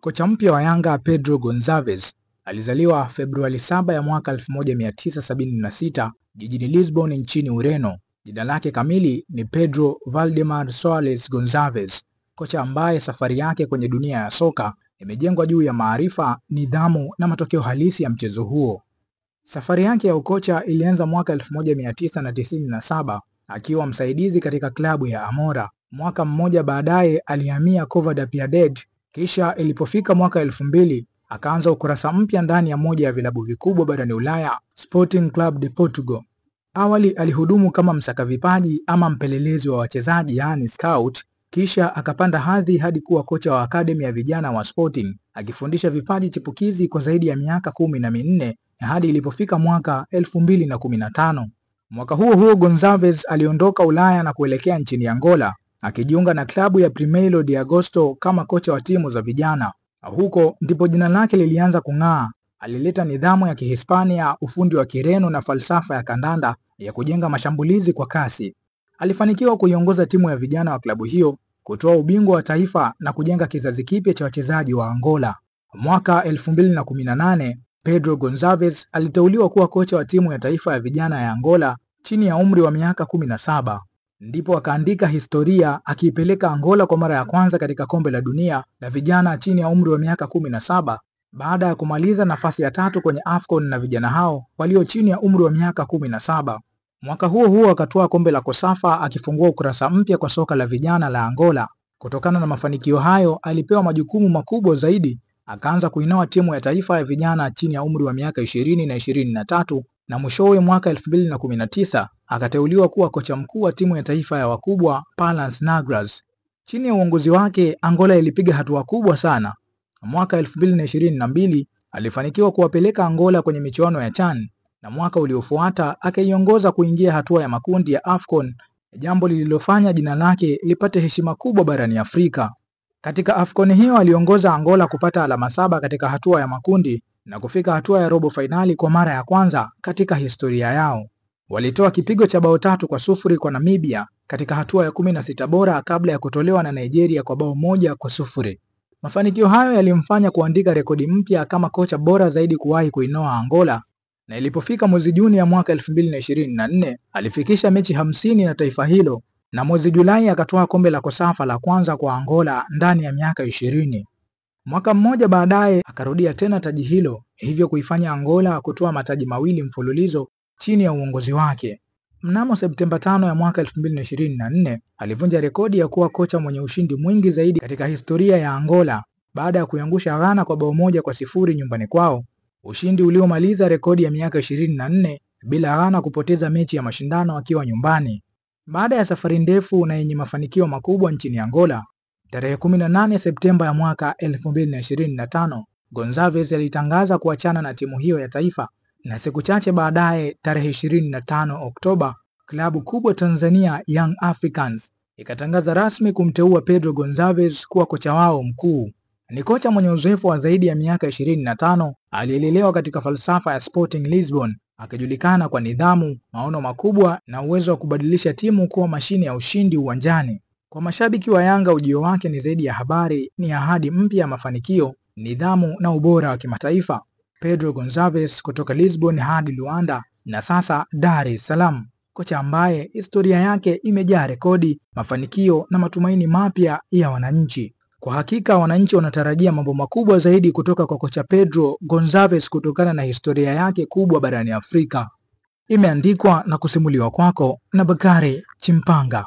Kocha mpya wa Yanga Pedro Gonçalves alizaliwa Februari 7 ya mwaka 1976 jijini Lisbon nchini Ureno. Jina lake kamili ni Pedro Valdemar Soares Gonçalves, kocha ambaye safari yake kwenye dunia ya soka imejengwa juu ya maarifa, nidhamu na matokeo halisi ya mchezo huo. Safari yake ya ukocha ilianza mwaka 1997 akiwa msaidizi katika klabu ya Amora. Mwaka mmoja baadaye alihamia Cova da Piedade, kisha ilipofika mwaka 2000 akaanza ukurasa mpya ndani ya moja ya vilabu vikubwa barani Ulaya, Sporting Club de Portugal. Awali alihudumu kama msaka vipaji ama mpelelezi wa wachezaji, yani scout, kisha akapanda hadhi hadi kuwa kocha wa akademi ya vijana wa Sporting, akifundisha vipaji chipukizi kwa zaidi ya miaka 14 hadi ilipofika mwaka 2015. Mwaka huo huo Gonçalves aliondoka Ulaya na kuelekea nchini Angola, akijiunga na klabu ya Primeiro de Agosto kama kocha wa timu za vijana. Huko ndipo jina lake lilianza kung'aa. Alileta nidhamu ya Kihispania, ufundi wa Kireno na falsafa ya kandanda ya kujenga mashambulizi kwa kasi. Alifanikiwa kuiongoza timu ya vijana wa klabu hiyo kutoa ubingwa wa taifa na kujenga kizazi kipya cha wachezaji wa Angola. Mwaka 2018 Pedro Gonçalves aliteuliwa kuwa kocha wa timu ya taifa ya vijana ya Angola chini ya umri wa miaka 17. Ndipo akaandika historia akiipeleka Angola kwa mara ya kwanza katika kombe la dunia la vijana chini ya umri wa miaka 17 baada ya kumaliza nafasi ya 3 kwenye AFCON na vijana hao walio chini ya umri wa miaka 17. Mwaka huo huo akatoa kombe la Kosafa akifungua ukurasa mpya kwa soka la vijana la Angola. Kutokana na mafanikio hayo alipewa majukumu makubwa zaidi, akaanza kuinoa timu ya taifa ya vijana chini ya umri wa miaka 20 na 23 na mwishowe mwaka 2019 akateuliwa kuwa kocha mkuu wa timu ya taifa ya wakubwa Palas Negras. Chini ya uongozi wake Angola ilipiga hatua kubwa sana. Mwaka 2022 alifanikiwa kuwapeleka Angola kwenye michuano ya CHAN na mwaka uliofuata akaiongoza kuingia hatua ya makundi ya AFCON, jambo lililofanya jina lake lipate heshima kubwa barani Afrika. Katika AFCON hiyo aliongoza Angola kupata alama 7 katika hatua ya makundi na kufika hatua ya robo fainali kwa mara ya kwanza katika historia yao. Walitoa kipigo cha bao 3-0 kwa Namibia katika hatua ya 16 bora kabla ya kutolewa na Nigeria kwa bao 1-0. Mafanikio hayo yalimfanya kuandika rekodi mpya kama kocha bora zaidi kuwahi kuinoa Angola, na ilipofika mwezi Juni ya mwaka 2024 alifikisha mechi 50 na taifa hilo, na mwezi Julai akatoa kombe la Kosafa la kwanza kwa Angola ndani ya miaka 20. Mwaka mmoja baadaye akarudia tena taji hilo, hivyo kuifanya Angola kutoa mataji mawili mfululizo chini ya uongozi wake. Mnamo Septemba 5 ya mwaka 2024 alivunja rekodi ya kuwa kocha mwenye ushindi mwingi zaidi katika historia ya Angola baada ya kuiangusha Ghana kwa bao 1-0 nyumbani kwao, ushindi uliomaliza rekodi ya miaka 24 bila Ghana kupoteza mechi ya mashindano akiwa nyumbani. Baada ya safari ndefu na yenye mafanikio makubwa nchini Angola, tarehe 18 Septemba ya mwaka 2025 Gonçalves alitangaza kuachana na timu hiyo ya taifa, na siku chache baadaye tarehe 25 Oktoba klabu kubwa Tanzania Young Africans ikatangaza rasmi kumteua Pedro Gonçalves kuwa kocha wao mkuu. Ni kocha mwenye uzoefu wa zaidi ya miaka 25, aliyelelewa katika falsafa ya Sporting Lisbon, akijulikana kwa nidhamu, maono makubwa na uwezo wa kubadilisha timu kuwa mashine ya ushindi uwanjani. Kwa mashabiki wa Yanga, ujio wake ni zaidi ya habari, ni ahadi mpya ya mafanikio, nidhamu na ubora wa kimataifa. Pedro Gonçalves kutoka Lisbon hadi Luanda na sasa Dar es Salaam, kocha ambaye historia yake imejaa rekodi, mafanikio na matumaini mapya ya wananchi. Kwa hakika wananchi wanatarajia mambo makubwa zaidi kutoka kwa kocha Pedro Gonçalves kutokana na historia yake kubwa barani Afrika. Imeandikwa na kusimuliwa kwako na Bakari Chimpanga.